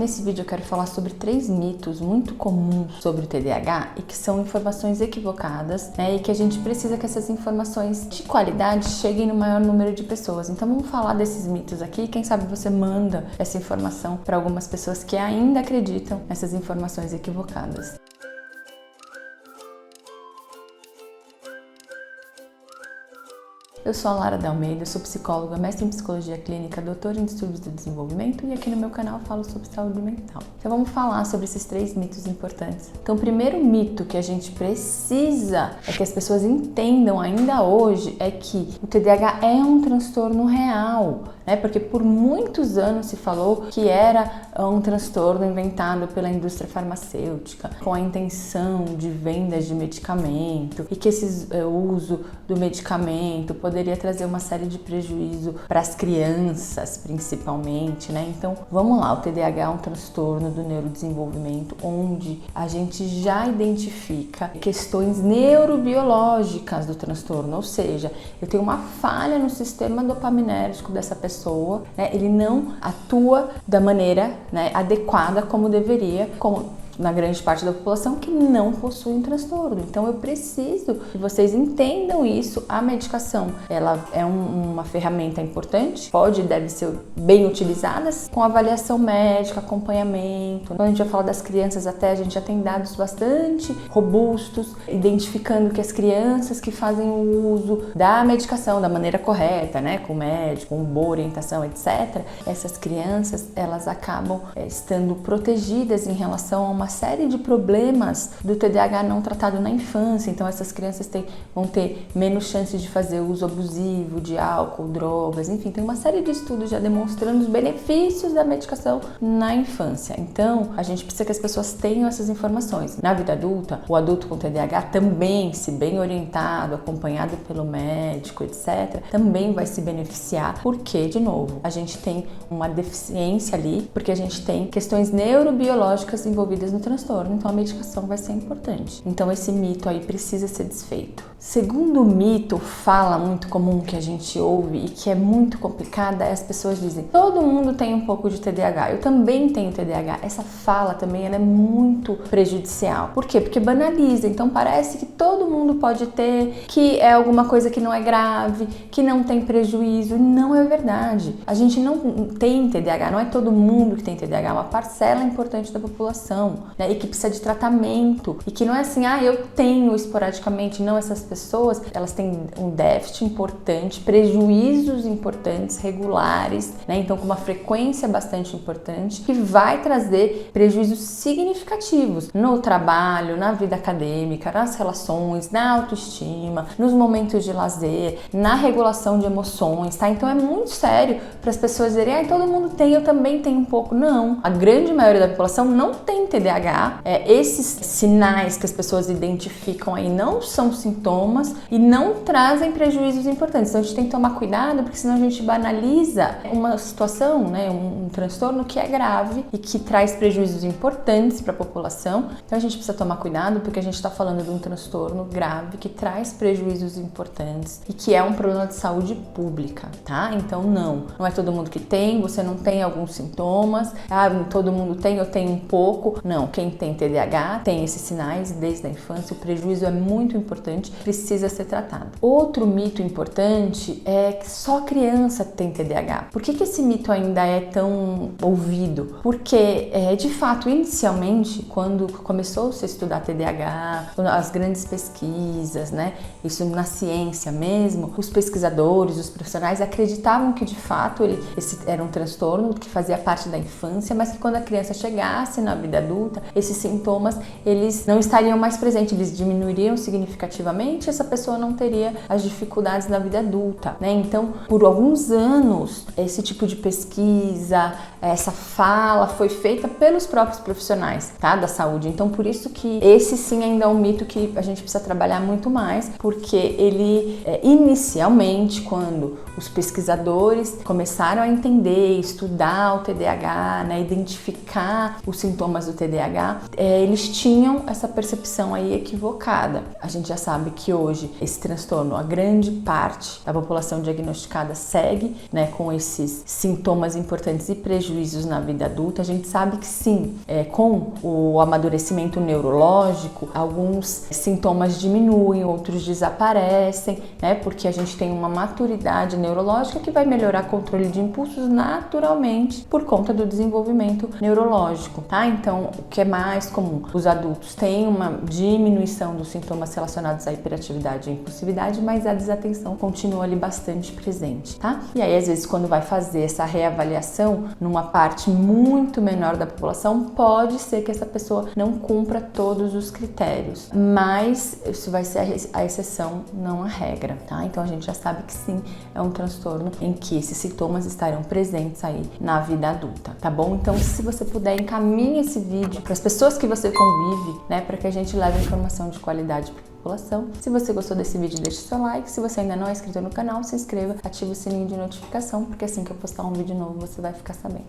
nesse vídeo eu quero falar sobre 3 mitos muito comuns sobre o TDAH e que são informações equivocadas, né? E que a gente precisa que essas informações de qualidade cheguem no maior número de pessoas. Então vamos falar desses mitos aqui. Quem sabe você manda essa informação para algumas pessoas que ainda acreditam nessas informações equivocadas. Eu sou a Lara de Almeida, sou psicóloga, mestre em psicologia clínica, doutora em distúrbios do desenvolvimento e aqui no meu canal eu falo sobre saúde mental. Então vamos falar sobre esses 3 mitos importantes. Então o primeiro mito que a gente precisa que as pessoas entendam ainda hoje é que o TDAH é um transtorno real, né? Porque por muitos anos se falou que era um transtorno inventado pela indústria farmacêutica com a intenção de vendas de medicamento e que o uso do medicamento poderia trazer uma série de prejuízo para as crianças, principalmente, né? Então, vamos lá, o TDAH é um transtorno do neurodesenvolvimento onde a gente já identifica questões neurobiológicas do transtorno, ou seja, eu tenho uma falha no sistema dopaminérgico dessa pessoa, né? Ele não atua da maneira, né, adequada como deveria, como na grande parte da população que não possui um transtorno. Então eu preciso que vocês entendam isso. A medicação, ela é uma ferramenta importante, pode e deve ser bem utilizada com avaliação médica, acompanhamento. Quando a gente vai falar das crianças, até a gente já tem dados bastante robustos, identificando que as crianças que fazem o uso da medicação da maneira correta, né, com o médico, com boa orientação, etc., essas crianças, elas acabam estando protegidas em relação a uma série de problemas do TDAH não tratado na infância. Então essas crianças vão ter menos chances de fazer uso abusivo de álcool, drogas, enfim, tem uma série de estudos já demonstrando os benefícios da medicação na infância. Então a gente precisa que as pessoas tenham essas informações. Na vida adulta, o adulto com TDAH também, se bem orientado, acompanhado pelo médico, etc., também vai se beneficiar, porque, de novo, a gente tem uma deficiência ali, porque a gente tem questões neurobiológicas envolvidas no transtorno, então a medicação vai ser importante. Então esse mito aí precisa ser desfeito. Segundo mito, fala muito comum que a gente ouve e que é muito complicada, é as pessoas dizem: todo mundo tem um pouco de TDAH, eu também tenho TDAH. Essa fala também ela é muito prejudicial. Por quê? Porque banaliza, então parece que todo mundo pode ter, que é alguma coisa que não é grave, que não tem prejuízo. Não é verdade. A gente não tem TDAH, não é todo mundo que tem TDAH, é uma parcela importante da população, né, e que precisa de tratamento, e que não é assim, eu tenho esporadicamente. Não, essas pessoas, elas têm um déficit importante, prejuízos importantes, regulares, né, então com uma frequência bastante importante, que vai trazer prejuízos significativos no trabalho, na vida acadêmica, nas relações, na autoestima, nos momentos de lazer, na regulação de emoções, tá? Então é muito sério para as pessoas dizerem, todo mundo tem, eu também tenho um pouco. Não, a grande maioria da população não tem TDAH. Esses sinais que as pessoas identificam aí não são sintomas e não trazem prejuízos importantes. Então a gente tem que tomar cuidado, porque senão a gente banaliza uma situação, né, um transtorno que é grave e que traz prejuízos importantes para a população. Então a gente precisa tomar cuidado, porque a gente está falando de um transtorno grave que traz prejuízos importantes e que é um problema de saúde pública, tá? Então não é todo mundo que tem, você não tem alguns sintomas, todo mundo tem, eu tenho um pouco. Não, quem tem TDAH tem esses sinais desde a infância, o prejuízo é muito importante, precisa ser tratado. Outro mito importante é que só criança tem TDAH. Por que esse mito ainda é tão ouvido? Porque, de fato, inicialmente, quando começou-se a estudar TDAH, as grandes pesquisas, né, isso na ciência mesmo, os pesquisadores, os profissionais acreditavam que, de fato, esse era um transtorno que fazia parte da infância, mas que quando a criança chegasse na vida adulta, esses sintomas, eles não estariam mais presentes, eles diminuiriam significativamente, essa pessoa não teria as dificuldades na vida adulta, né? Então, por alguns anos, esse tipo de pesquisa, essa fala foi feita pelos próprios profissionais, tá, da saúde. Então, por isso que esse sim ainda é um mito que a gente precisa trabalhar muito mais, porque ele, inicialmente, quando os pesquisadores começaram a entender, estudar o TDAH, né, identificar os sintomas do TDAH, TDAH, eles tinham essa percepção aí equivocada. A gente já sabe que hoje esse transtorno, a grande parte da população diagnosticada segue, né, com esses sintomas importantes e prejuízos na vida adulta. A gente sabe que sim, com o amadurecimento neurológico, alguns sintomas diminuem, outros desaparecem, né, porque a gente tem uma maturidade neurológica que vai melhorar o controle de impulsos naturalmente por conta do desenvolvimento neurológico, tá? Então, o que é mais comum? Os adultos têm uma diminuição dos sintomas relacionados à hiperatividade e impulsividade, mas a desatenção continua ali bastante presente, tá? E aí, às vezes, quando vai fazer essa reavaliação numa parte muito menor da população, pode ser que essa pessoa não cumpra todos os critérios, mas isso vai ser a exceção, não a regra, tá? Então, a gente já sabe que sim, é um transtorno em que esses sintomas estarão presentes aí na vida adulta, tá bom? Então, se você puder, encaminhe esse vídeo para as pessoas que você convive, né, para que a gente leve informação de qualidade para a população. Se você gostou desse vídeo, deixe seu like. Se você ainda não é inscrito no canal, se inscreva, ative o sininho de notificação, porque assim que eu postar um vídeo novo, você vai ficar sabendo.